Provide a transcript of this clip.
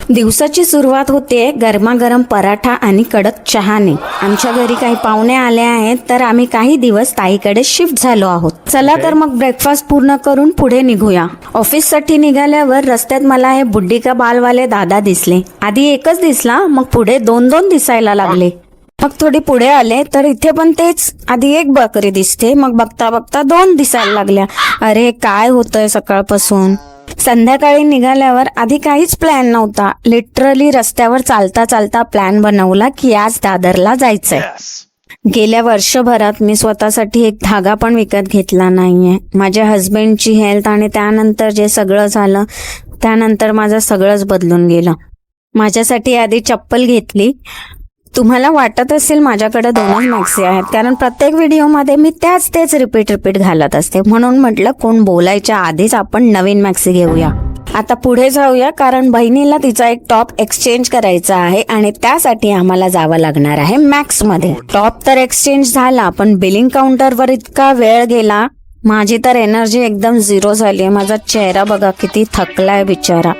दिवसाची सुरुवात होते गरमागरम पराठा आणि कडक चहाने. आमच्या घरी काही पाहुणे आले आहेत, तर आम्ही काही दिवस ताईकडे शिफ्ट झालो आहोत. चला तर मग ब्रेकफास्ट पूर्ण करून पुढे निघूया. ऑफिससाठी निघाल्यावर रस्त्यात मला हे बुड्डी का बालवाले दादा दिसले. आधी एकच दिसला, मग पुढे दोन दिसायला लागले. मग थोडी पुढे आले तर इथे पण तेच. आधी एक बकरी दिसते, मग बघता बघता 2 दिसायला लागल्या. अरे काय होतंय सकाळपासून. संध्याकाळी निघाल्यावर आधी काहीच प्लॅन नव्हता. लिटरली रस्त्यावर चालता चालता प्लॅन बनवला की आज दादरला जायचंय. गेल्या वर्षभरात मी स्वतःसाठी एक धागा पण विकत घेतला नाहीये. माझ्या हस्बंडची हेल्थ आणि त्यानंतर जे सगळं झालं, त्यानंतर माझं सगळंच बदलून गेलं. माझ्यासाठी आधी चप्पल घेतली. तुम्हाला वाटत असेल माझ्याकडे 2च मॅक्सी आहेत, कारण प्रत्येक व्हिडिओमध्ये मी तेच रिपीट घालत असते. म्हणून म्हटलं कोण बोलायच्या आधीच आपण नवीन मॅक्सी घेऊया. आता पुढे जाऊया, कारण बहिणीला तिचा एक टॉप एक्सचेंज करायचा आहे आणि त्यासाठी आम्हाला जावं लागणार आहे मॅक्समध्ये. टॉप तर एक्सचेंज झाला, पण बिलिंग काउंटरवर इतका वेळ गेला, माझी तर एनर्जी एकदम 0 झाली. माझा चेहरा बघा किती थकलाय बिचारा.